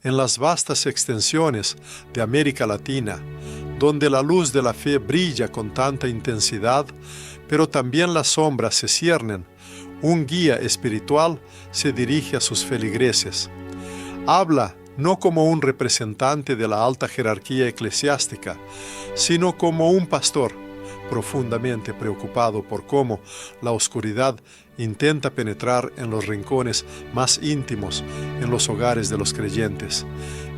En las vastas extensiones de América Latina, donde la luz de la fe brilla con tanta intensidad, pero también las sombras se ciernen, un guía espiritual se dirige a sus feligreses. Habla no como un representante de la alta jerarquía eclesiástica, sino como un pastor, profundamente preocupado por cómo la oscuridad intenta penetrar en los rincones más íntimos en los hogares de los creyentes.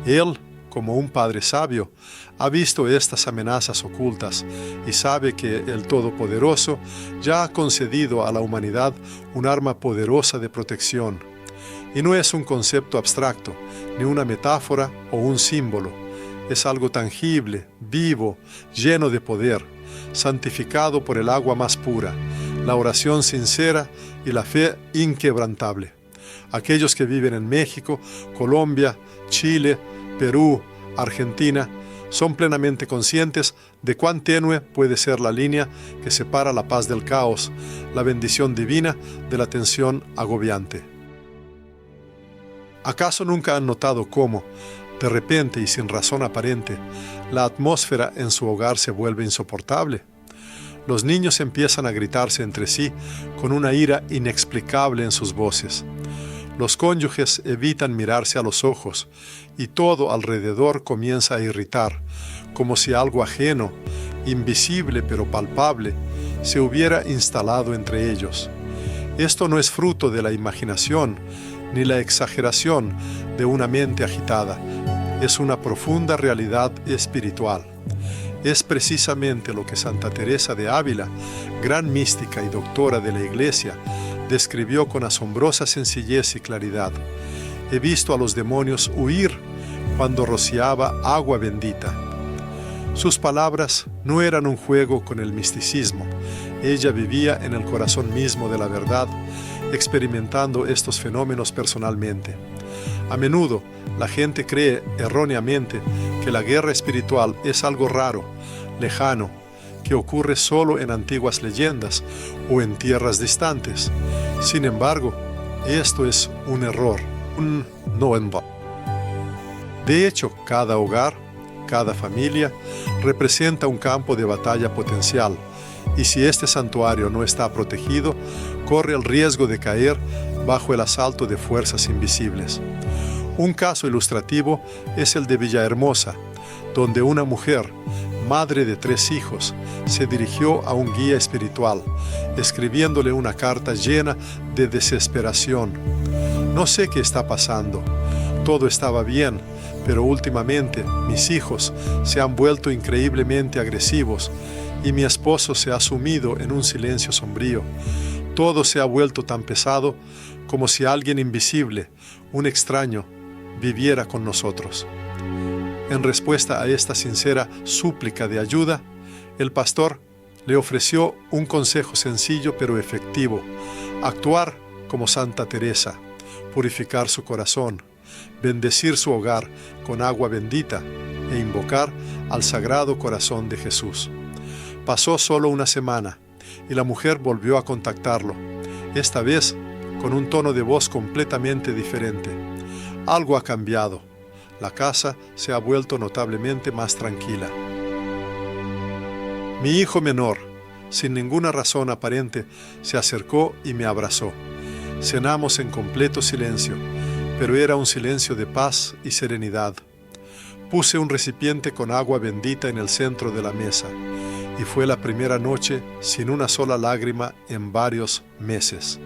Él, como un padre sabio, ha visto estas amenazas ocultas y sabe que el Todopoderoso ya ha concedido a la humanidad un arma poderosa de protección. Y no es un concepto abstracto, ni una metáfora o un símbolo. Es algo tangible, vivo, lleno de poder, santificado por el agua más pura, la oración sincera y la fe inquebrantable. Aquellos que viven en México, Colombia, Chile, Perú, Argentina, son plenamente conscientes de cuán tenue puede ser la línea que separa la paz del caos, la bendición divina de la tensión agobiante. ¿Acaso nunca han notado cómo, de repente y sin razón aparente, la atmósfera en su hogar se vuelve insoportable? Los niños empiezan a gritarse entre sí con una ira inexplicable en sus voces. Los cónyuges evitan mirarse a los ojos y todo alrededor comienza a irritar, como si algo ajeno, invisible pero palpable, se hubiera instalado entre ellos. Esto no es fruto de la imaginación ni la exageración de una mente agitada. Es una profunda realidad espiritual. Es precisamente lo que Santa Teresa de Ávila, gran mística y doctora de la Iglesia, describió con asombrosa sencillez y claridad. He visto a los demonios huir cuando rociaba agua bendita. Sus palabras no eran un juego con el misticismo. Ella vivía en el corazón mismo de la verdad, experimentando estos fenómenos personalmente. A menudo, la gente cree erróneamente que la guerra espiritual es algo raro, lejano, que ocurre solo en antiguas leyendas o en tierras distantes. Sin embargo, esto es un error, un no en vano. De hecho, cada hogar, cada familia, representa un campo de batalla potencial, y si este santuario no está protegido, corre el riesgo de caer bajo el asalto de fuerzas invisibles. Un caso ilustrativo es el de Villahermosa, donde una mujer, madre de 3 hijos, se dirigió a un guía espiritual, escribiéndole una carta llena de desesperación. No sé qué está pasando. Todo estaba bien, pero últimamente mis hijos se han vuelto increíblemente agresivos y mi esposo se ha sumido en un silencio sombrío. Todo se ha vuelto tan pesado como si alguien invisible, un extraño, viviera con nosotros. En respuesta a esta sincera súplica de ayuda, el pastor le ofreció un consejo sencillo pero efectivo: actuar como Santa Teresa, purificar su corazón, bendecir su hogar con agua bendita e invocar al Sagrado Corazón de Jesús. Pasó solo una semana y la mujer volvió a contactarlo, esta vez con un tono de voz completamente diferente. Algo ha cambiado. La casa se ha vuelto notablemente más tranquila. Mi hijo menor, sin ninguna razón aparente, se acercó y me abrazó. Cenamos en completo silencio, pero era un silencio de paz y serenidad. Puse un recipiente con agua bendita en el centro de la mesa, y fue la primera noche sin una sola lágrima en varios meses.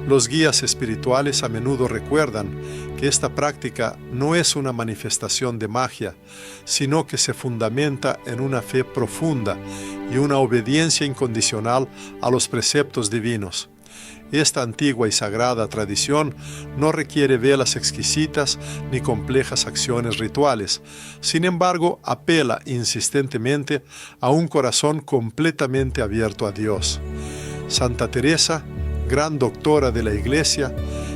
Los guías espirituales a menudo recuerdan que esta práctica no es una manifestación de magia, sino que se fundamenta en una fe profunda y una obediencia incondicional a los preceptos divinos. Esta antigua y sagrada tradición no requiere velas exquisitas ni complejas acciones rituales. Sin embargo, apela insistentemente a un corazón completamente abierto a Dios. Santa Teresa, gran doctora de la Iglesia,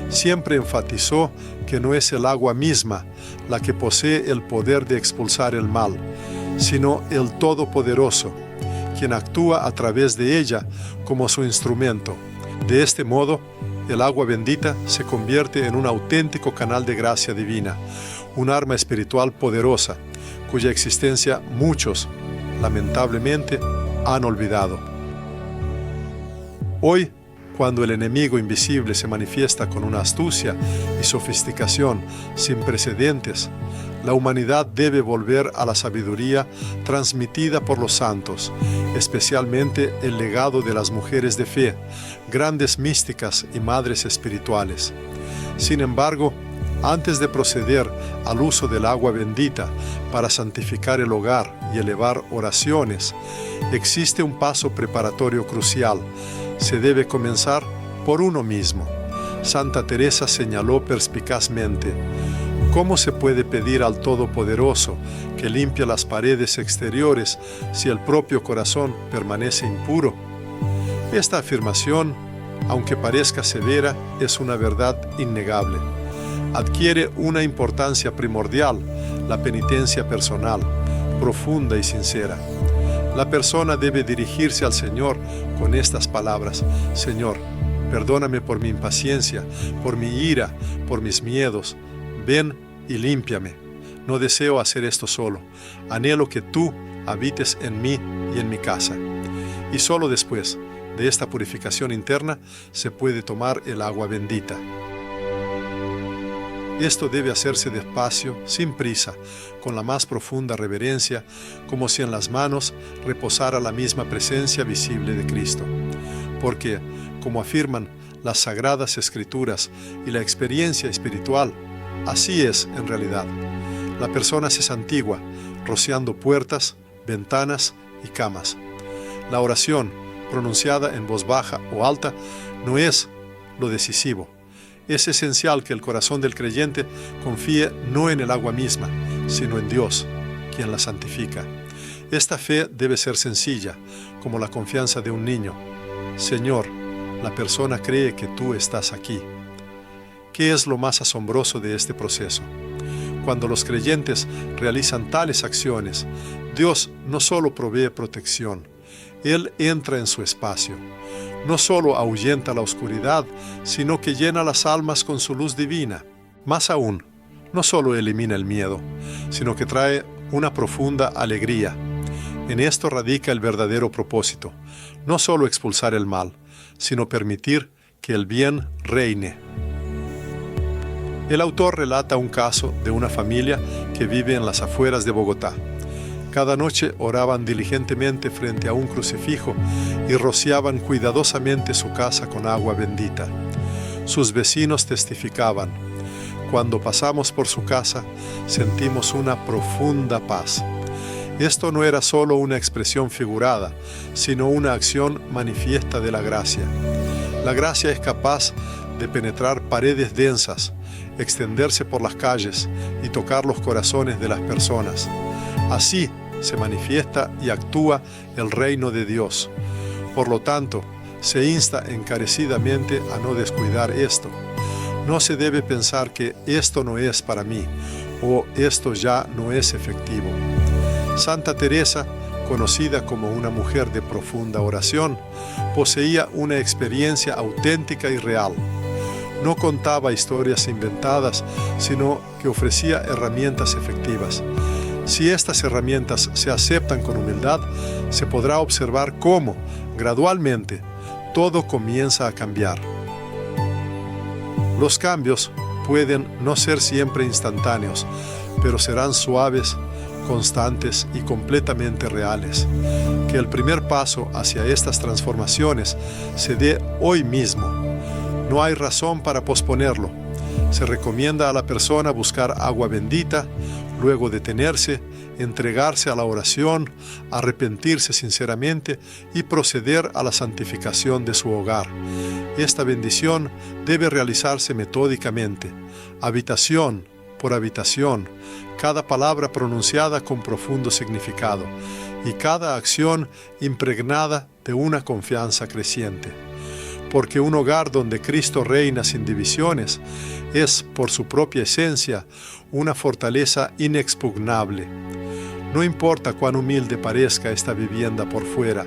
siempre enfatizó que no es el agua misma la que posee el poder de expulsar el mal, sino el Todopoderoso, quien actúa a través de ella como su instrumento. De este modo, el agua bendita se convierte en un auténtico canal de gracia divina, un arma espiritual poderosa, cuya existencia muchos, lamentablemente, han olvidado. Hoy, cuando el enemigo invisible se manifiesta con una astucia y sofisticación sin precedentes, la humanidad debe volver a la sabiduría transmitida por los santos, especialmente el legado de las mujeres de fe, grandes místicas y madres espirituales. Sin embargo, antes de proceder al uso del agua bendita para santificar el hogar y elevar oraciones, existe un paso preparatorio crucial. Se debe comenzar por uno mismo. Santa Teresa señaló perspicazmente: ¿cómo se puede pedir al Todopoderoso que limpie las paredes exteriores si el propio corazón permanece impuro? Esta afirmación, aunque parezca severa, es una verdad innegable. Adquiere una importancia primordial la penitencia personal, profunda y sincera. La persona debe dirigirse al Señor con estas palabras: Señor, perdóname por mi impaciencia, por mi ira, por mis miedos. Ven y límpiame. No deseo hacer esto solo. Anhelo que tú habites en mí y en mi casa. Y solo después de esta purificación interna se puede tomar el agua bendita. Esto debe hacerse despacio, sin prisa, con la más profunda reverencia, como si en las manos reposara la misma presencia visible de Cristo. Porque, como afirman las Sagradas Escrituras y la experiencia espiritual, así es en realidad. La persona se santigua, rociando puertas, ventanas y camas. La oración, pronunciada en voz baja o alta, no es lo decisivo. Es esencial que el corazón del creyente confíe no en el agua misma, sino en Dios, quien la santifica. Esta fe debe ser sencilla, como la confianza de un niño. Señor, la persona cree que tú estás aquí. ¿Qué es lo más asombroso de este proceso? Cuando los creyentes realizan tales acciones, Dios no solo provee protección, Él entra en su espacio. No solo ahuyenta la oscuridad, sino que llena las almas con su luz divina. Más aún, no solo elimina el miedo, sino que trae una profunda alegría. En esto radica el verdadero propósito: no solo expulsar el mal, sino permitir que el bien reine. El autor relata un caso de una familia que vive en las afueras de Bogotá. Cada noche oraban diligentemente frente a un crucifijo y rociaban cuidadosamente su casa con agua bendita. Sus vecinos testificaban: cuando pasamos por su casa, sentimos una profunda paz. Esto no era solo una expresión figurada, sino una acción manifiesta de la gracia. La gracia es capaz de penetrar paredes densas, extenderse por las calles y tocar los corazones de las personas. Así se manifiesta y actúa el reino de Dios. Por lo tanto, se insta encarecidamente a no descuidar esto. No se debe pensar que esto no es para mí o esto ya no es efectivo. Santa Teresa, conocida como una mujer de profunda oración, poseía una experiencia auténtica y real. No contaba historias inventadas, sino que ofrecía herramientas efectivas. Si estas herramientas se aceptan con humildad, se podrá observar cómo, gradualmente, todo comienza a cambiar. Los cambios pueden no ser siempre instantáneos, pero serán suaves, constantes y completamente reales. Que el primer paso hacia estas transformaciones se dé hoy mismo. No hay razón para posponerlo. Se recomienda a la persona buscar agua bendita, luego detenerse, entregarse a la oración, arrepentirse sinceramente y proceder a la santificación de su hogar. Esta bendición debe realizarse metódicamente, habitación por habitación, cada palabra pronunciada con profundo significado y cada acción impregnada de una confianza creciente. Porque un hogar donde Cristo reina sin divisiones es, por su propia esencia, una fortaleza inexpugnable. No importa cuán humilde parezca esta vivienda por fuera,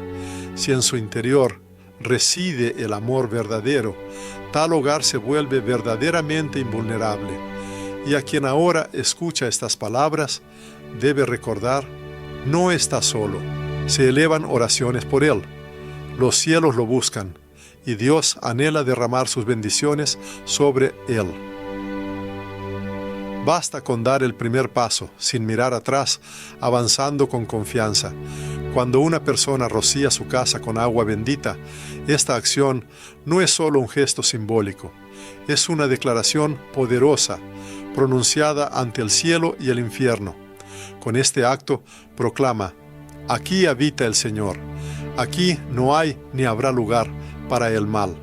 si en su interior reside el amor verdadero, tal hogar se vuelve verdaderamente invulnerable. y a quien ahora escucha estas palabras debe recordar, no está solo. Se elevan oraciones por él. Los cielos lo buscan y Dios anhela derramar sus bendiciones sobre él. Basta con dar el primer paso, sin mirar atrás, avanzando con confianza. Cuando una persona rocía su casa con agua bendita, esta acción no es solo un gesto simbólico, es una declaración poderosa, pronunciada ante el cielo y el infierno. Con este acto proclama: aquí habita el Señor, aquí no hay ni habrá lugar para el mal.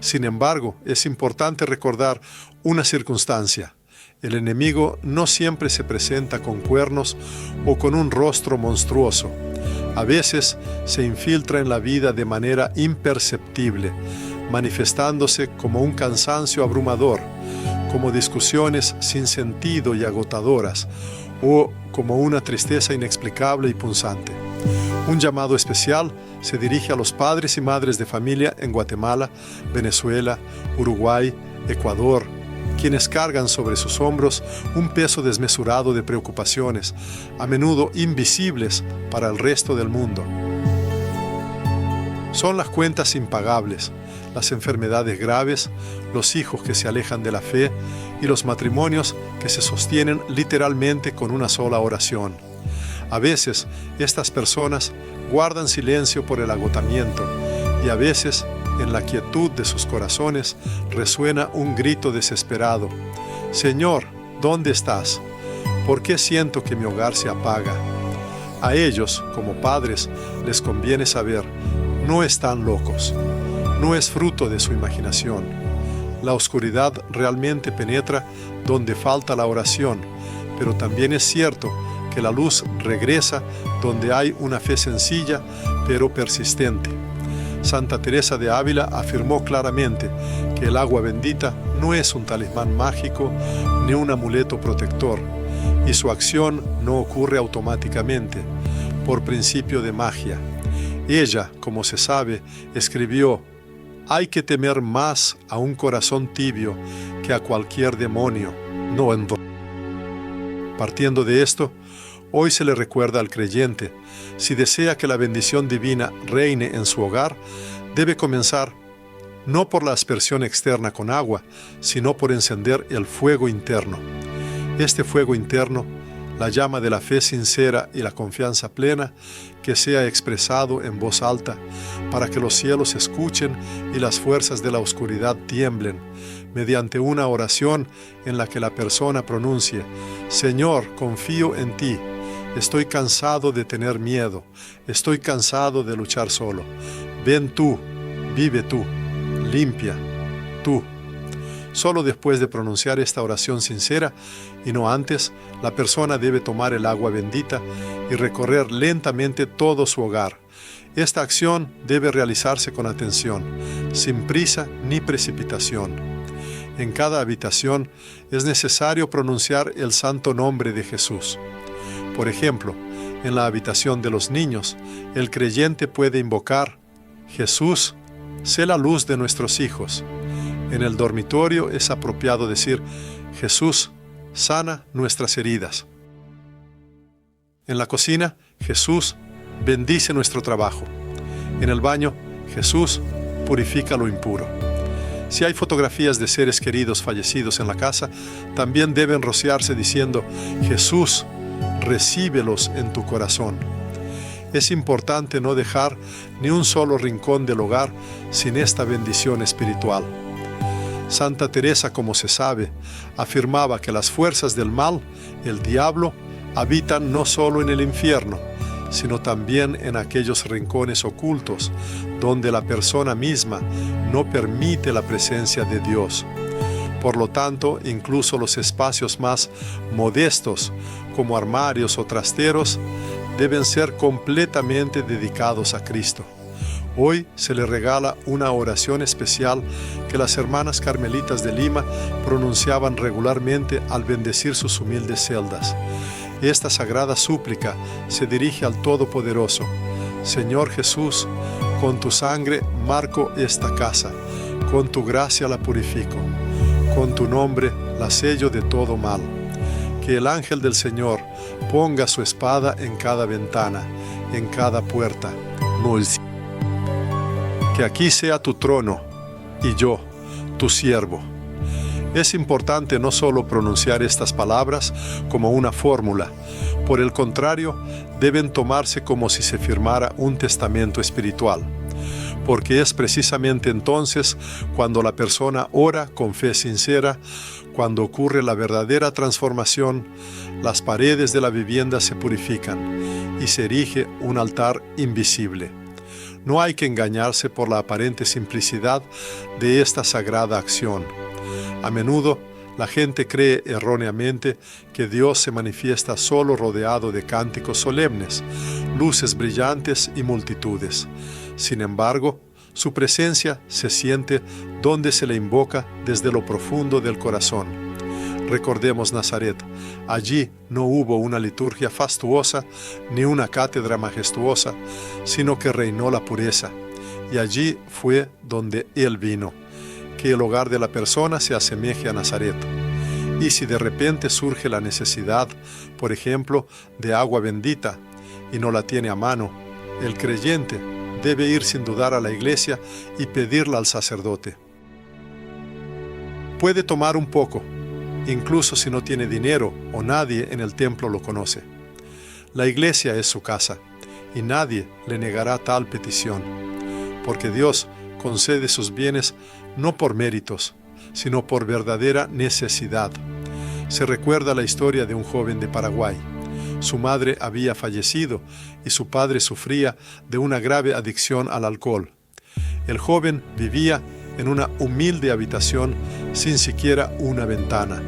Sin embargo, es importante recordar una circunstancia. El enemigo no siempre se presenta con cuernos o con un rostro monstruoso. A veces se infiltra en la vida de manera imperceptible, manifestándose como un cansancio abrumador, como discusiones sin sentido y agotadoras, o como una tristeza inexplicable y punzante. Un llamado especial se dirige a los padres y madres de familia en Guatemala, Venezuela, Uruguay, Ecuador, quienes cargan sobre sus hombros un peso desmesurado de preocupaciones, a menudo invisibles para el resto del mundo. Son las cuentas impagables, las enfermedades graves, los hijos que se alejan de la fe y los matrimonios que se sostienen literalmente con una sola oración. A veces, estas personas guardan silencio por el agotamiento y a veces, en la quietud de sus corazones, resuena un grito desesperado: Señor, ¿dónde estás? ¿Por qué siento que mi hogar se apaga? A ellos, como padres, les conviene saber: no están locos, no es fruto de su imaginación. La oscuridad realmente penetra donde falta la oración, pero también es cierto que la luz regresa donde hay una fe sencilla pero persistente. Santa Teresa de Ávila afirmó claramente que el agua bendita no es un talismán mágico ni un amuleto protector, y su acción no ocurre automáticamente, por principio de magia. Ella, como se sabe, escribió: hay que temer más a un corazón tibio que a cualquier demonio. Partiendo de esto, hoy se le recuerda al creyente: si desea que la bendición divina reine en su hogar, debe comenzar no por la aspersión externa con agua, sino por encender el fuego interno. Este fuego interno, la llama de la fe sincera y la confianza plena, que sea expresado en voz alta, para que los cielos escuchen y las fuerzas de la oscuridad tiemblen, mediante una oración en la que la persona pronuncie: Señor, confío en ti. Estoy cansado de tener miedo. Estoy cansado de luchar solo. Ven tú, vive tú, limpia tú. Solo después de pronunciar esta oración sincera, y no antes, la persona debe tomar el agua bendita y recorrer lentamente todo su hogar. Esta acción debe realizarse con atención, sin prisa ni precipitación. En cada habitación es necesario pronunciar el santo nombre de Jesús. Por ejemplo, en la habitación de los niños, el creyente puede invocar: Jesús, sé la luz de nuestros hijos. En el dormitorio es apropiado decir: Jesús, sana nuestras heridas. En la cocina, Jesús, bendice nuestro trabajo. En el baño, Jesús, purifica lo impuro. Si hay fotografías de seres queridos fallecidos en la casa, también deben rociarse diciendo: Jesús, recíbelos en tu corazón. Es importante no dejar ni un solo rincón del hogar sin esta bendición espiritual. Santa Teresa, como se sabe, afirmaba que las fuerzas del mal, el diablo, habitan no solo en el infierno, sino también en aquellos rincones ocultos donde la persona misma no permite la presencia de Dios. Por lo tanto, incluso los espacios más modestos, como armarios o trasteros, deben ser completamente dedicados a Cristo. Hoy se le regala una oración especial que las hermanas carmelitas de Lima pronunciaban regularmente al bendecir sus humildes celdas. Esta sagrada súplica se dirige al Todopoderoso: Señor Jesús, con tu sangre marco esta casa, con tu gracia la purifico, con tu nombre la sello de todo mal. Que el ángel del Señor ponga su espada en cada ventana, en cada puerta. Que aquí sea tu trono y yo, tu siervo. Es importante no solo pronunciar estas palabras como una fórmula, por el contrario, deben tomarse como si se firmara un testamento espiritual, porque es precisamente entonces cuando la persona ora con fe sincera, cuando ocurre la verdadera transformación, las paredes de la vivienda se purifican y se erige un altar invisible. No hay que engañarse por la aparente simplicidad de esta sagrada acción. A menudo, la gente cree erróneamente que Dios se manifiesta solo rodeado de cánticos solemnes, luces brillantes y multitudes. Sin embargo, su presencia se siente donde se le invoca desde lo profundo del corazón. Recordemos Nazaret. Allí no hubo una liturgia fastuosa ni una cátedra majestuosa, sino que reinó la pureza. Y allí fue donde Él vino. Que el hogar de la persona se asemeje a Nazaret. Y si de repente surge la necesidad, por ejemplo, de agua bendita, y no la tiene a mano, el creyente debe ir sin dudar a la iglesia y pedirla al sacerdote. Puede tomar un poco, incluso si no tiene dinero o nadie en el templo lo conoce. La iglesia es su casa, y nadie le negará tal petición, porque Dios concede sus bienes no por méritos, sino por verdadera necesidad. Se recuerda la historia de un joven de Paraguay. Su madre había fallecido y su padre sufría de una grave adicción al alcohol. El joven vivía en una humilde habitación sin siquiera una ventana.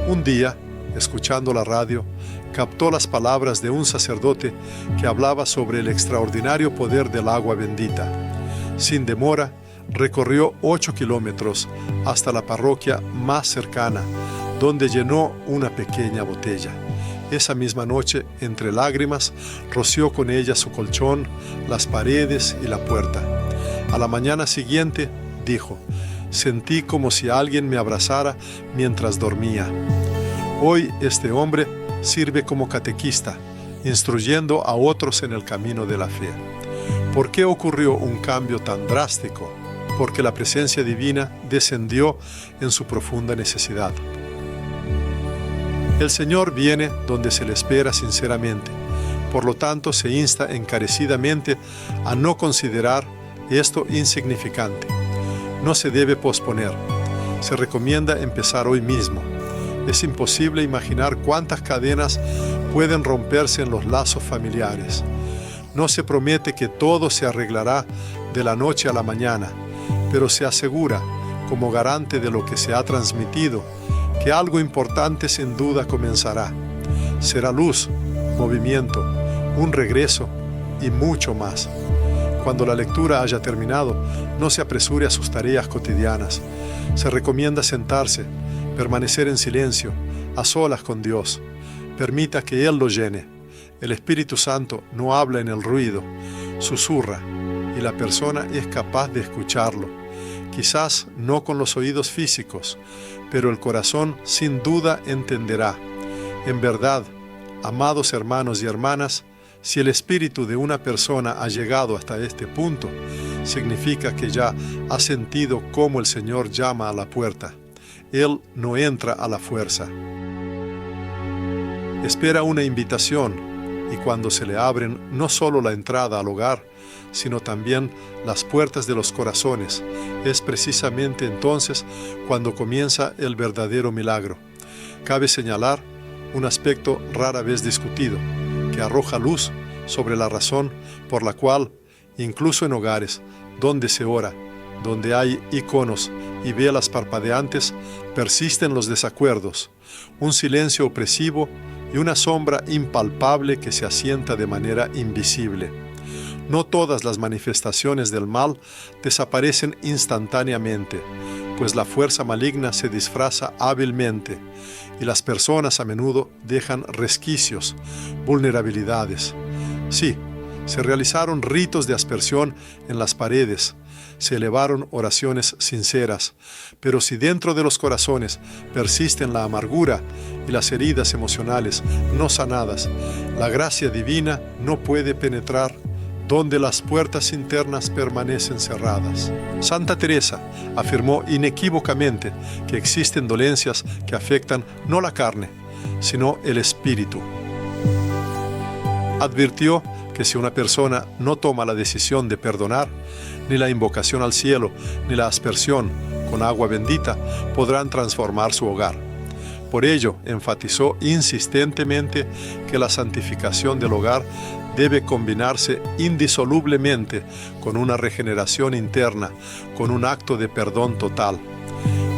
Un día, escuchando la radio, captó las palabras de un sacerdote que hablaba sobre el extraordinario poder del agua bendita. Sin demora, recorrió 8 kilómetros hasta la parroquia más cercana, donde llenó una pequeña botella. Esa misma noche, entre lágrimas, roció con ella su colchón, las paredes y la puerta. A la mañana siguiente, dijo, sentí como si alguien me abrazara mientras dormía. Hoy este hombre sirve como catequista, instruyendo a otros en el camino de la fe. ¿Por qué ocurrió un cambio tan drástico? Porque la presencia divina descendió en su profunda necesidad. El Señor viene donde se le espera sinceramente. Por lo tanto, se insta encarecidamente a no considerar esto insignificante. No se debe posponer. Se recomienda empezar hoy mismo. Es imposible imaginar cuántas cadenas pueden romperse en los lazos familiares. No se promete que todo se arreglará de la noche a la mañana, pero se asegura, como garante de lo que se ha transmitido, que algo importante sin duda comenzará. Será luz, movimiento, un regreso y mucho más. Cuando la lectura haya terminado, no se apresure a sus tareas cotidianas. Se recomienda sentarse, permanecer en silencio, a solas con Dios. Permita que Él lo llene. El Espíritu Santo no habla en el ruido, susurra, y la persona es capaz de escucharlo. Quizás no con los oídos físicos, pero el corazón sin duda entenderá. En verdad, amados hermanos y hermanas, si el espíritu de una persona ha llegado hasta este punto, significa que ya ha sentido cómo el Señor llama a la puerta. Él no entra a la fuerza. Espera una invitación, y cuando se le abren no solo la entrada al hogar, sino también las puertas de los corazones, es precisamente entonces cuando comienza el verdadero milagro. Cabe señalar un aspecto rara vez discutido, que arroja luz sobre la razón por la cual, incluso en hogares donde se ora, donde hay iconos y velas parpadeantes, persisten los desacuerdos, un silencio opresivo y una sombra impalpable que se asienta de manera invisible. No todas las manifestaciones del mal desaparecen instantáneamente, pues la fuerza maligna se disfraza hábilmente y las personas a menudo dejan resquicios, vulnerabilidades. Sí, se realizaron ritos de aspersión en las paredes, se elevaron oraciones sinceras, pero si dentro de los corazones persisten la amargura y las heridas emocionales no sanadas, la gracia divina no puede penetrar donde las puertas internas permanecen cerradas. Santa Teresa afirmó inequívocamente que existen dolencias que afectan no la carne, sino el espíritu. Advirtió que si una persona no toma la decisión de perdonar, ni la invocación al cielo, ni la aspersión con agua bendita podrán transformar su hogar. Por ello, enfatizó insistentemente que la santificación del hogar debe combinarse indisolublemente con una regeneración interna, con un acto de perdón total.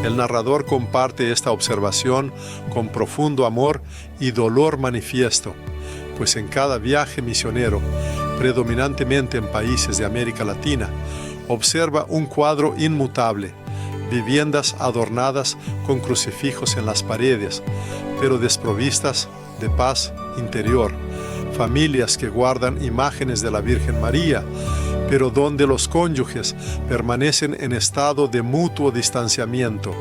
El narrador comparte esta observación con profundo amor y dolor manifiesto, pues en cada viaje misionero, predominantemente en países de América Latina, observa un cuadro inmutable: viviendas adornadas con crucifijos en las paredes, pero desprovistas de paz interior, familias que guardan imágenes de la Virgen María, pero donde los cónyuges permanecen en estado de mutuo distanciamiento,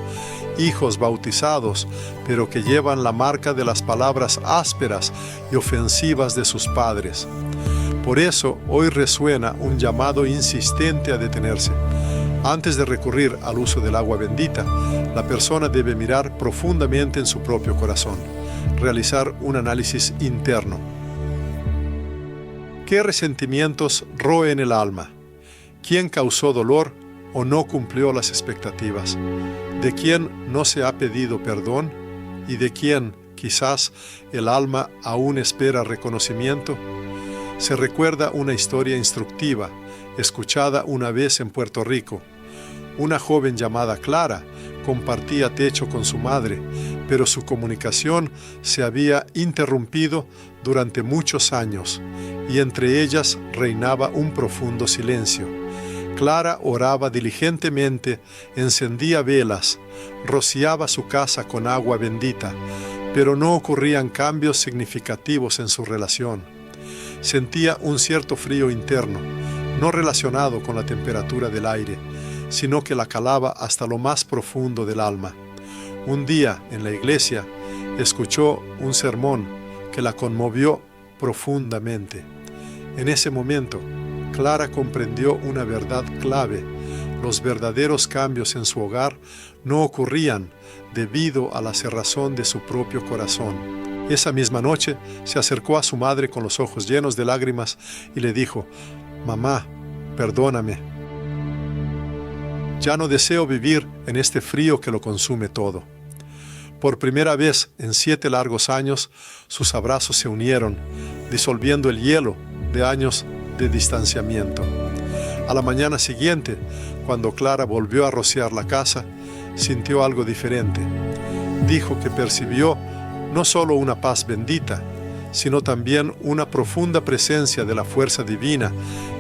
hijos bautizados, pero que llevan la marca de las palabras ásperas y ofensivas de sus padres. Por eso hoy resuena un llamado insistente a detenerse. Antes de recurrir al uso del agua bendita, la persona debe mirar profundamente en su propio corazón, realizar un análisis interno. ¿Qué resentimientos roen el alma? ¿Quién causó dolor o no cumplió las expectativas? ¿De quién no se ha pedido perdón? ¿Y de quién, quizás, el alma aún espera reconocimiento? Se recuerda una historia instructiva, escuchada una vez en Puerto Rico. Una joven llamada Clara compartía techo con su madre, pero su comunicación se había interrumpido durante muchos años, y entre ellas reinaba un profundo silencio. Clara oraba diligentemente, encendía velas, rociaba su casa con agua bendita, pero no ocurrían cambios significativos en su relación. Sentía un cierto frío interno, no relacionado con la temperatura del aire, sino que la calaba hasta lo más profundo del alma. Un día, en la iglesia, escuchó un sermón que la conmovió profundamente. En ese momento, Clara comprendió una verdad clave: los verdaderos cambios en su hogar no ocurrían debido a la cerrazón de su propio corazón. Esa misma noche se acercó a su madre con los ojos llenos de lágrimas y le dijo: «Mamá, perdóname. Ya no deseo vivir en este frío que lo consume todo». Por primera vez en 7 largos años, sus abrazos se unieron, disolviendo el hielo de años de distanciamiento. A la mañana siguiente, cuando Clara volvió a rociar la casa, sintió algo diferente. Dijo que percibió no solo una paz bendita, sino también una profunda presencia de la fuerza divina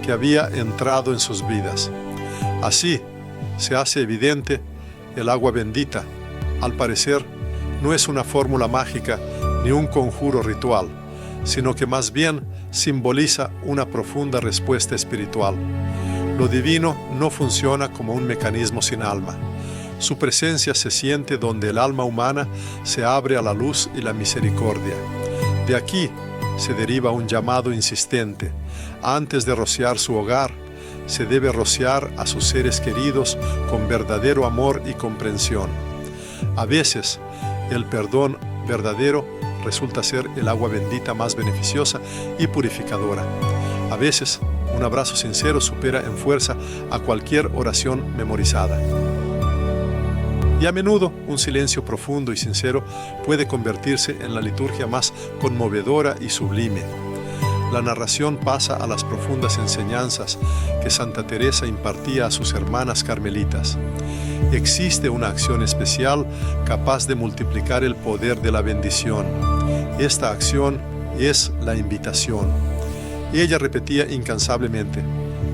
que había entrado en sus vidas. Así se hace evidente el agua bendita. Al parecer, no es una fórmula mágica ni un conjuro ritual, sino que más bien simboliza una profunda respuesta espiritual. Lo divino no funciona como un mecanismo sin alma. Su presencia se siente donde el alma humana se abre a la luz y la misericordia. De aquí se deriva un llamado insistente. Antes de rociar su hogar, se debe rociar a sus seres queridos con verdadero amor y comprensión. A veces, el perdón verdadero resulta ser el agua bendita más beneficiosa y purificadora. A veces, un abrazo sincero supera en fuerza a cualquier oración memorizada. Y a menudo, un silencio profundo y sincero puede convertirse en la liturgia más conmovedora y sublime. La narración pasa a las profundas enseñanzas que Santa Teresa impartía a sus hermanas carmelitas. Existe una acción especial capaz de multiplicar el poder de la bendición. Esta acción es la invitación. Ella repetía incansablemente: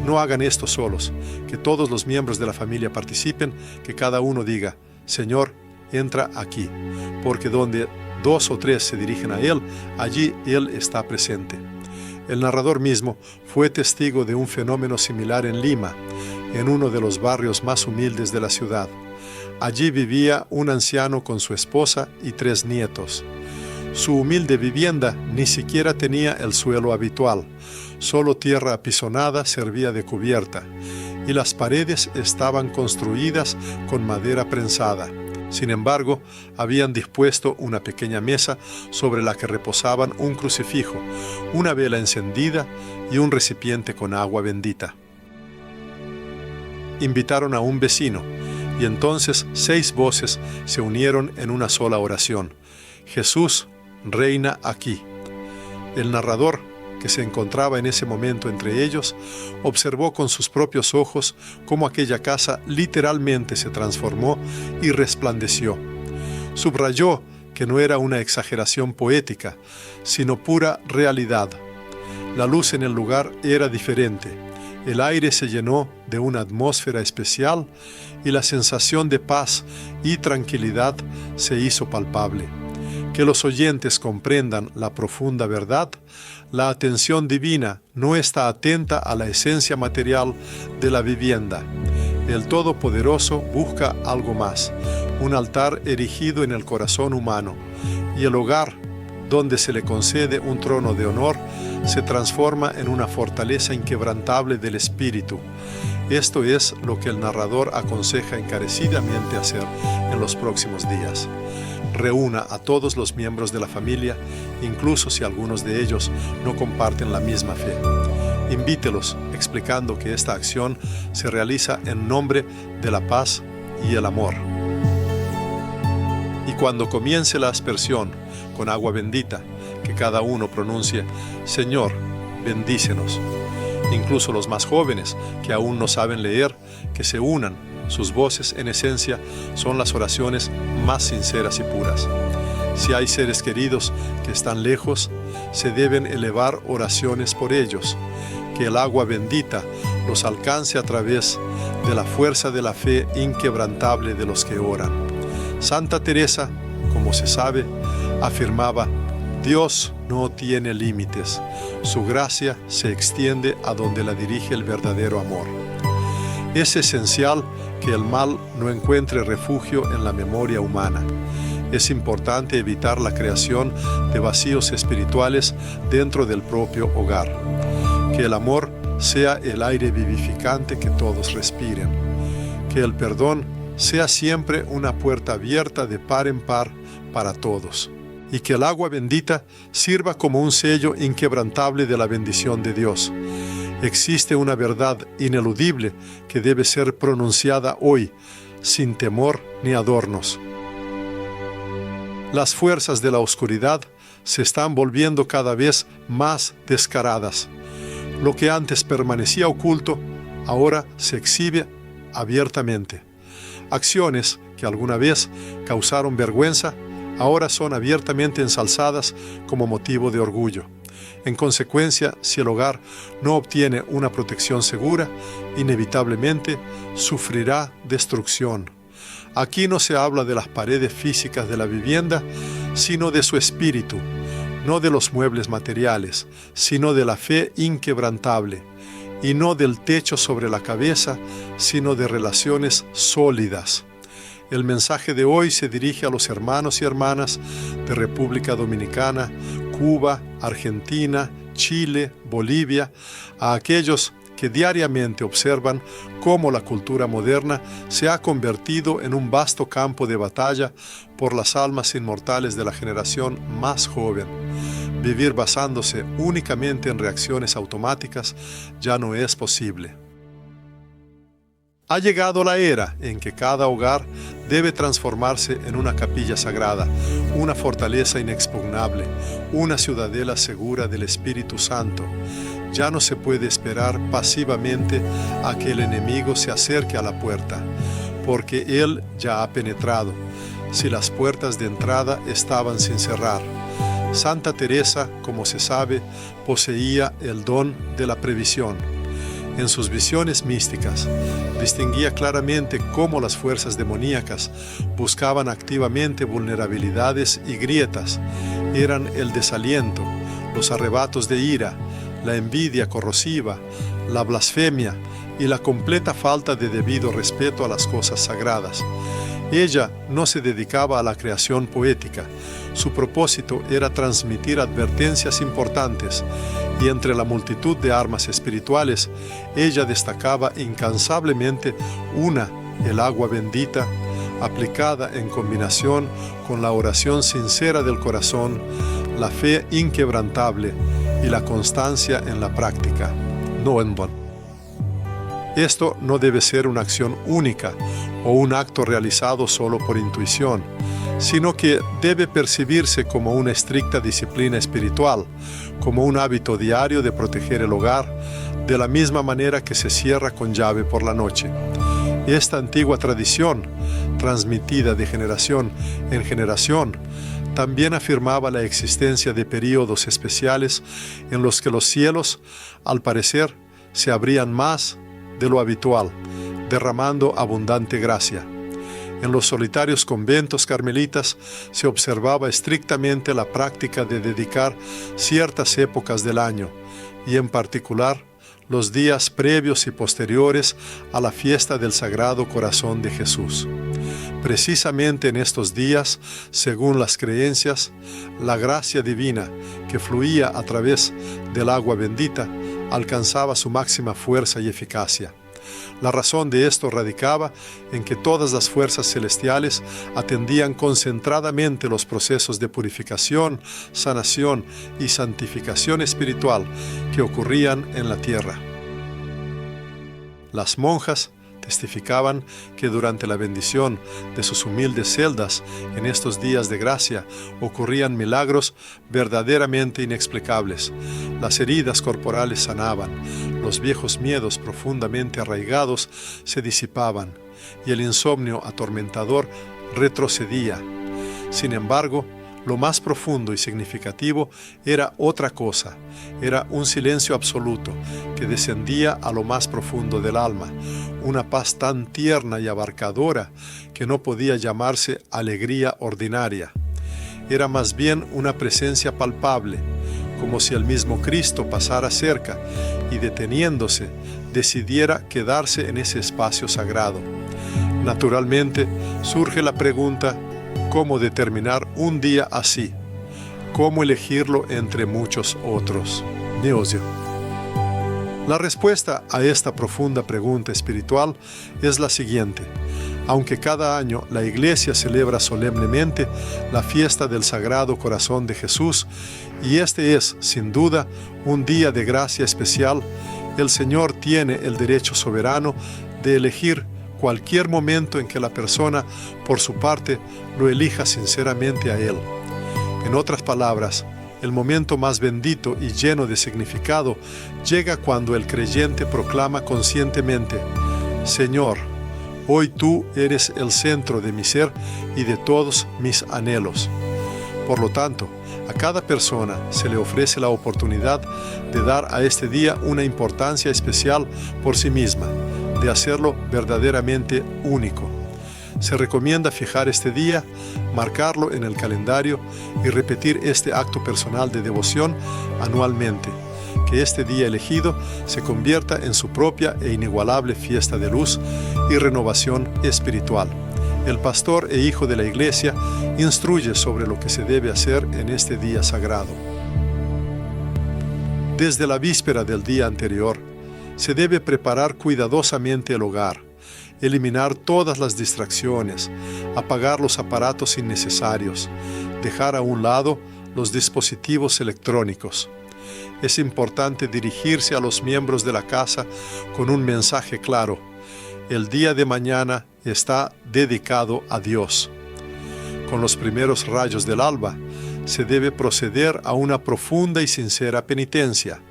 no hagan esto solos, que todos los miembros de la familia participen, que cada uno diga: Señor, entra aquí, porque donde 2 o 3 se dirigen a Él, allí Él está presente. El narrador mismo fue testigo de un fenómeno similar en Lima. en uno de los barrios más humildes de la ciudad. Allí vivía un anciano con su esposa y 3 nietos. Su humilde vivienda ni siquiera tenía el suelo habitual, solo tierra apisonada servía de cubierta, y las paredes estaban construidas con madera prensada. Sin embargo, habían dispuesto una pequeña mesa sobre la que reposaban un crucifijo, una vela encendida y un recipiente con agua bendita. Invitaron a un vecino, y entonces 6 voces se unieron en una sola oración: Jesús reina aquí. El narrador, que se encontraba en ese momento entre ellos, observó con sus propios ojos cómo aquella casa literalmente se transformó y resplandeció. Subrayó que no era una exageración poética, sino pura realidad. La luz en el lugar era diferente, el aire se llenó de una atmósfera especial y la sensación de paz y tranquilidad se hizo palpable. Que los oyentes comprendan la profunda verdad: la atención divina no está atenta a la esencia material de la vivienda. El Todopoderoso busca algo más, un altar erigido en el corazón humano, y el hogar, donde se le concede un trono de honor, se transforma en una fortaleza inquebrantable del espíritu. Esto es lo que el narrador aconseja encarecidamente hacer en los próximos días. Reúna a todos los miembros de la familia, incluso si algunos de ellos no comparten la misma fe. Invítelos, explicando que esta acción se realiza en nombre de la paz y el amor. Y cuando comience la aspersión con agua bendita, que cada uno pronuncie: Señor, bendícenos. Incluso los más jóvenes, que aún no saben leer, que se unan. Sus voces, en esencia, son las oraciones más sinceras y puras. Si hay seres queridos que están lejos, se deben elevar oraciones por ellos. Que el agua bendita los alcance a través de la fuerza de la fe inquebrantable de los que oran. Santa Teresa, como se sabe, afirmaba: Dios no tiene límites. Su gracia se extiende a donde la dirige el verdadero amor. Es esencial que el mal no encuentre refugio en la memoria humana. Es importante evitar la creación de vacíos espirituales dentro del propio hogar. Que el amor sea el aire vivificante que todos respiren. Que el perdón sea siempre una puerta abierta de par en par para todos. Y que el agua bendita sirva como un sello inquebrantable de la bendición de Dios. Existe una verdad ineludible que debe ser pronunciada hoy, sin temor ni adornos. Las fuerzas de la oscuridad se están volviendo cada vez más descaradas. Lo que antes permanecía oculto, ahora se exhibe abiertamente. Acciones que alguna vez causaron vergüenza, ahora son abiertamente ensalzadas como motivo de orgullo. En consecuencia, si el hogar no obtiene una protección segura, inevitablemente sufrirá destrucción. Aquí no se habla de las paredes físicas de la vivienda, sino de su espíritu, no de los muebles materiales, sino de la fe inquebrantable, y no del techo sobre la cabeza, sino de relaciones sólidas. El mensaje de hoy se dirige a los hermanos y hermanas de República Dominicana, Cuba, Argentina, Chile, Bolivia, a aquellos que diariamente observan cómo la cultura moderna se ha convertido en un vasto campo de batalla por las almas inmortales de la generación más joven. Vivir basándose únicamente en reacciones automáticas ya no es posible. Ha llegado la era en que cada hogar debe transformarse en una capilla sagrada, una fortaleza inexpugnable, una ciudadela segura del Espíritu Santo. Ya no se puede esperar pasivamente a que el enemigo se acerque a la puerta, porque él ya ha penetrado, si las puertas de entrada estaban sin cerrar. Santa Teresa, como se sabe, poseía el don de la previsión. En sus visiones místicas, distinguía claramente cómo las fuerzas demoníacas buscaban activamente vulnerabilidades y grietas. Eran el desaliento, los arrebatos de ira, la envidia corrosiva, la blasfemia y la completa falta de debido respeto a las cosas sagradas. Ella no se dedicaba a la creación poética. Su propósito era transmitir advertencias importantes, y entre la multitud de armas espirituales, ella destacaba incansablemente una, el agua bendita, aplicada en combinación con la oración sincera del corazón, la fe inquebrantable y la constancia en la práctica, no en vano. Esto no debe ser una acción única o un acto realizado solo por intuición, sino que debe percibirse como una estricta disciplina espiritual, como un hábito diario de proteger el hogar, de la misma manera que se cierra con llave por la noche. Esta antigua tradición, transmitida de generación en generación, también afirmaba la existencia de períodos especiales en los que los cielos, al parecer, se abrían más de lo habitual, derramando abundante gracia. En los solitarios conventos carmelitas se observaba estrictamente la práctica de dedicar ciertas épocas del año, y en particular los días previos y posteriores a la fiesta del Sagrado Corazón de Jesús. Precisamente en estos días, según las creencias, la gracia divina que fluía a través del agua bendita alcanzaba su máxima fuerza y eficacia. La razón de esto radicaba en que todas las fuerzas celestiales atendían concentradamente los procesos de purificación, sanación y santificación espiritual que ocurrían en la tierra. Las monjas testificaban que durante la bendición de sus humildes celdas en estos días de gracia ocurrían milagros verdaderamente inexplicables. Las heridas corporales sanaban, los viejos miedos profundamente arraigados se disipaban y el insomnio atormentador retrocedía. Sin embargo, lo más profundo y significativo era otra cosa, era un silencio absoluto que descendía a lo más profundo del alma, una paz tan tierna y abarcadora que no podía llamarse alegría ordinaria. Era más bien una presencia palpable, como si el mismo Cristo pasara cerca y deteniéndose, decidiera quedarse en ese espacio sagrado. Naturalmente, surge la pregunta: ¿cómo determinar un día así? ¿Cómo elegirlo entre muchos otros? Neosio. La respuesta a esta profunda pregunta espiritual es la siguiente. Aunque cada año la Iglesia celebra solemnemente la fiesta del Sagrado Corazón de Jesús, y este es, sin duda, un día de gracia especial, el Señor tiene el derecho soberano de elegir cualquier momento en que la persona, por su parte, lo elija sinceramente a Él. En otras palabras, el momento más bendito y lleno de significado llega cuando el creyente proclama conscientemente: Señor, hoy tú eres el centro de mi ser y de todos mis anhelos. Por lo tanto, a cada persona se le ofrece la oportunidad de dar a este día una importancia especial por sí misma, de hacerlo verdaderamente único. Se recomienda fijar este día, marcarlo en el calendario y repetir este acto personal de devoción anualmente. Que este día elegido se convierta en su propia e inigualable fiesta de luz y renovación espiritual. El pastor e hijo de la Iglesia instruye sobre lo que se debe hacer en este día sagrado. Desde la víspera del día anterior, se debe preparar cuidadosamente el hogar, eliminar todas las distracciones, apagar los aparatos innecesarios, dejar a un lado los dispositivos electrónicos. Es importante dirigirse a los miembros de la casa con un mensaje claro: el día de mañana está dedicado a Dios. Con los primeros rayos del alba, se debe proceder a una profunda y sincera penitencia.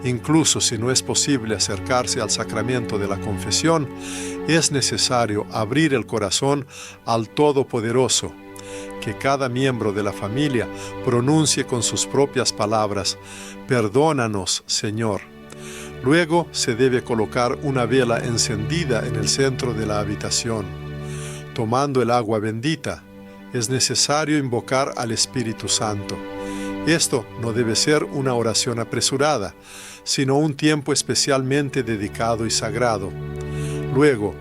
Incluso si no es posible acercarse al sacramento de la confesión, es necesario abrir el corazón al Todopoderoso, que cada miembro de la familia pronuncie con sus propias palabras: perdónanos, Señor. Luego se debe colocar una vela encendida en el centro de la habitación. Tomando el agua bendita, es necesario invocar al Espíritu Santo. Esto no debe ser una oración apresurada, sino un tiempo especialmente dedicado y sagrado. Luego,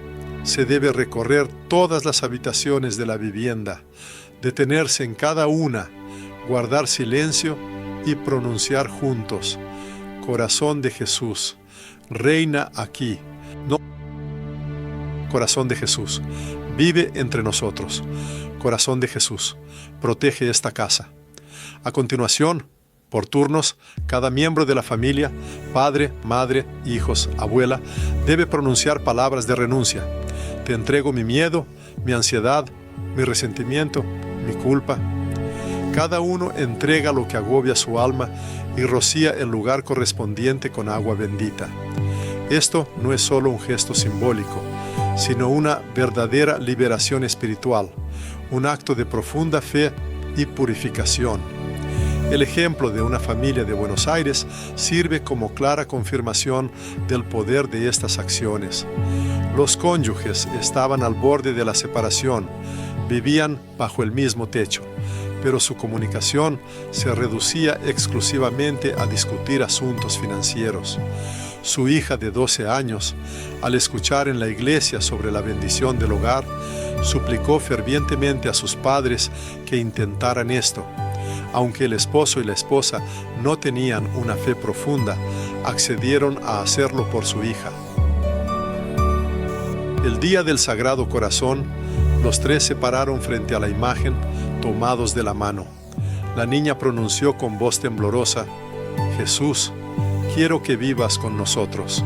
se debe recorrer todas las habitaciones de la vivienda, detenerse en cada una, guardar silencio y pronunciar juntos: Corazón de Jesús, reina aquí. No, Corazón de Jesús, vive entre nosotros. Corazón de Jesús, protege esta casa. A continuación, por turnos, cada miembro de la familia, padre, madre, hijos, abuela, debe pronunciar palabras de renuncia. Te entrego mi miedo, mi ansiedad, mi resentimiento, mi culpa. Cada uno entrega lo que agobia su alma y rocía el lugar correspondiente con agua bendita. Esto no es solo un gesto simbólico, sino una verdadera liberación espiritual, un acto de profunda fe y purificación. El ejemplo de una familia de Buenos Aires sirve como clara confirmación del poder de estas acciones. Los cónyuges estaban al borde de la separación, vivían bajo el mismo techo, pero su comunicación se reducía exclusivamente a discutir asuntos financieros. Su hija de 12 años, al escuchar en la iglesia sobre la bendición del hogar, suplicó fervientemente a sus padres que intentaran esto. Aunque el esposo y la esposa no tenían una fe profunda, accedieron a hacerlo por su hija. El día del Sagrado Corazón, los tres se pararon frente a la imagen, tomados de la mano. La niña pronunció con voz temblorosa: Jesús, quiero que vivas con nosotros.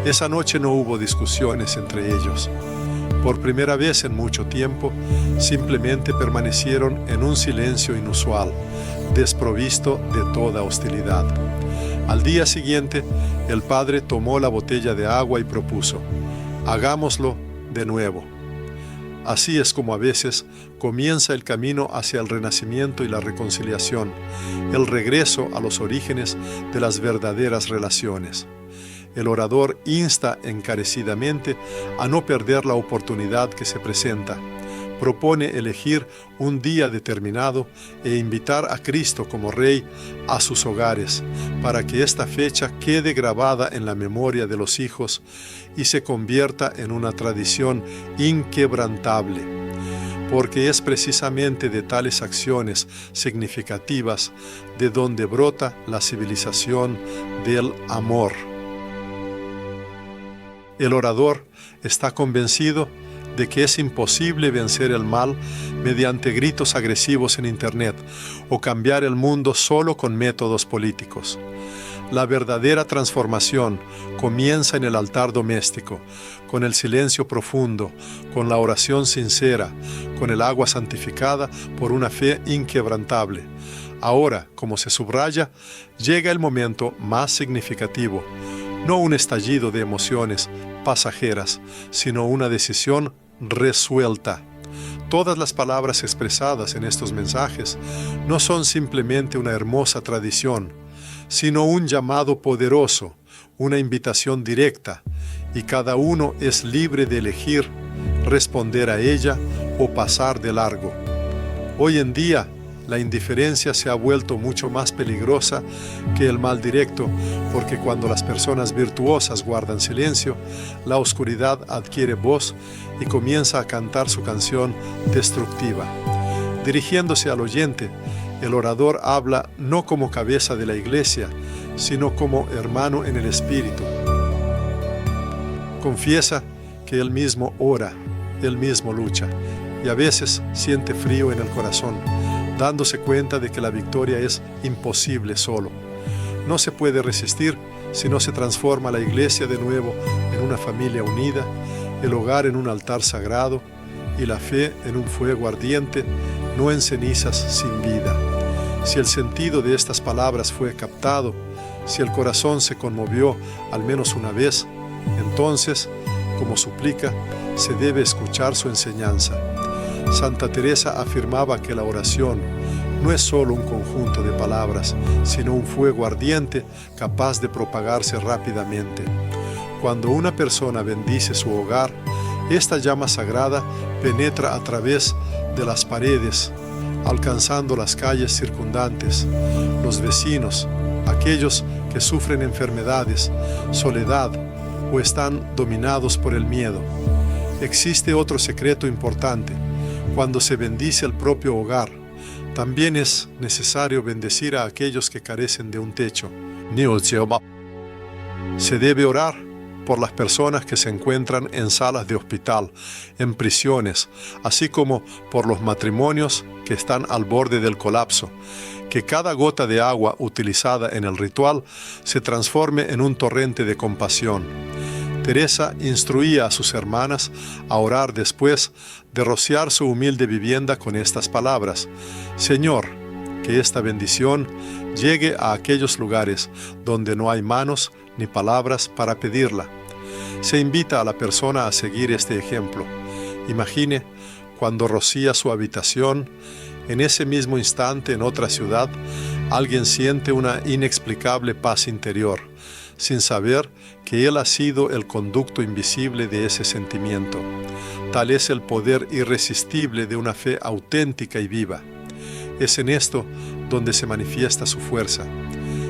Esa noche no hubo discusiones entre ellos. Por primera vez en mucho tiempo, simplemente permanecieron en un silencio inusual, desprovisto de toda hostilidad. Al día siguiente, el padre tomó la botella de agua y propuso: hagámoslo de nuevo. Así es como a veces comienza el camino hacia el renacimiento y la reconciliación, el regreso a los orígenes de las verdaderas relaciones. El orador insta encarecidamente a no perder la oportunidad que se presenta. Propone elegir un día determinado e invitar a Cristo como Rey a sus hogares, para que esta fecha quede grabada en la memoria de los hijos y se convierta en una tradición inquebrantable. Porque es precisamente de tales acciones significativas de donde brota la civilización del amor. El orador está convencido de que es imposible vencer el mal mediante gritos agresivos en Internet o cambiar el mundo solo con métodos políticos. La verdadera transformación comienza en el altar doméstico, con el silencio profundo, con la oración sincera, con el agua santificada por una fe inquebrantable. Ahora, como se subraya, llega el momento más significativo, no un estallido de emociones pasajeras, sino una decisión resuelta. Todas las palabras expresadas en estos mensajes no son simplemente una hermosa tradición, sino un llamado poderoso, una invitación directa, y cada uno es libre de elegir responder a ella o pasar de largo. Hoy en día, la indiferencia se ha vuelto mucho más peligrosa que el mal directo, porque cuando las personas virtuosas guardan silencio, la oscuridad adquiere voz y comienza a cantar su canción destructiva. Dirigiéndose al oyente, el orador habla no como cabeza de la iglesia, sino como hermano en el espíritu. Confiesa que él mismo ora, él mismo lucha, y a veces siente frío en el corazón, dándose cuenta de que la victoria es imposible solo. No se puede resistir si no se transforma la iglesia de nuevo en una familia unida, el hogar en un altar sagrado y la fe en un fuego ardiente, no en cenizas sin vida. Si el sentido de estas palabras fue captado, si el corazón se conmovió al menos una vez, entonces, como suplica, se debe escuchar su enseñanza. Santa Teresa afirmaba que la oración no es solo un conjunto de palabras, sino un fuego ardiente capaz de propagarse rápidamente. Cuando una persona bendice su hogar, esta llama sagrada penetra a través de las paredes, alcanzando las calles circundantes, los vecinos, aquellos que sufren enfermedades, soledad o están dominados por el miedo. Existe otro secreto importante. Cuando se bendice el propio hogar, también es necesario bendecir a aquellos que carecen de un techo. Se debe orar por las personas que se encuentran en salas de hospital, en prisiones, así como por los matrimonios que están al borde del colapso. Que cada gota de agua utilizada en el ritual se transforme en un torrente de compasión. Teresa instruía a sus hermanas a orar después de rociar su humilde vivienda con estas palabras: Señor, que esta bendición llegue a aquellos lugares donde no hay manos ni palabras para pedirla. Se invita a la persona a seguir este ejemplo. Imagine cuando rocía su habitación, en ese mismo instante en otra ciudad, alguien siente una inexplicable paz interior, sin saber que él ha sido el conducto invisible de ese sentimiento. Tal es el poder irresistible de una fe auténtica y viva. Es en esto donde se manifiesta su fuerza.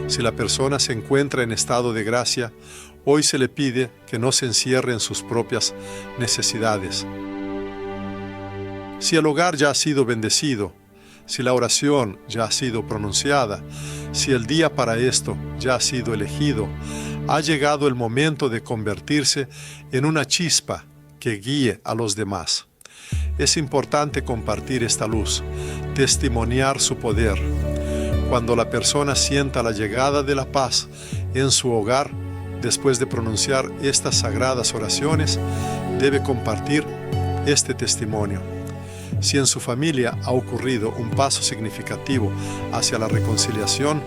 Si la persona se encuentra en estado de gracia, hoy se le pide que no se encierre en sus propias necesidades. Si el hogar ya ha sido bendecido, si la oración ya ha sido pronunciada, si el día para esto ya ha sido elegido, ha llegado el momento de convertirse en una chispa que guíe a los demás. Es importante compartir esta luz, testimoniar su poder. Cuando la persona sienta la llegada de la paz en su hogar, después de pronunciar estas sagradas oraciones, debe compartir este testimonio. Si en su familia ha ocurrido un paso significativo hacia la reconciliación,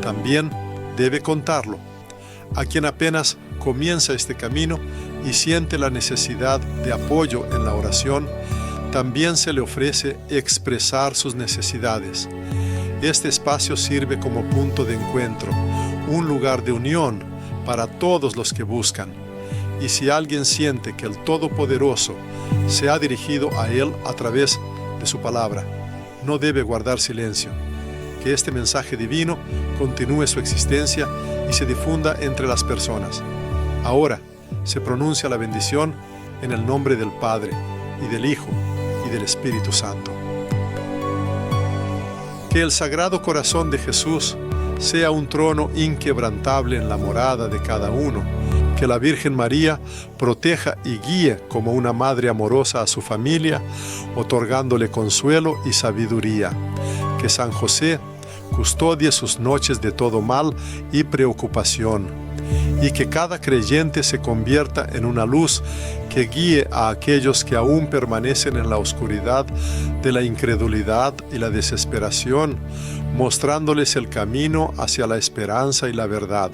también debe contarlo. A quien apenas comienza este camino y siente la necesidad de apoyo en la oración, también se le ofrece expresar sus necesidades. Este espacio sirve como punto de encuentro, un lugar de unión para todos los que buscan. Y si alguien siente que el Todopoderoso se ha dirigido a él a través de su palabra, no debe guardar silencio. Que este mensaje divino continúe su existencia y se difunda entre las personas. Ahora se pronuncia la bendición en el nombre del Padre, y del Hijo, y del Espíritu Santo. Que el Sagrado Corazón de Jesús sea un trono inquebrantable en la morada de cada uno. Que la Virgen María proteja y guíe como una madre amorosa a su familia, otorgándole consuelo y sabiduría. Que San José custodie sus noches de todo mal y preocupación. Y que cada creyente se convierta en una luz que guíe a aquellos que aún permanecen en la oscuridad de la incredulidad y la desesperación, mostrándoles el camino hacia la esperanza y la verdad.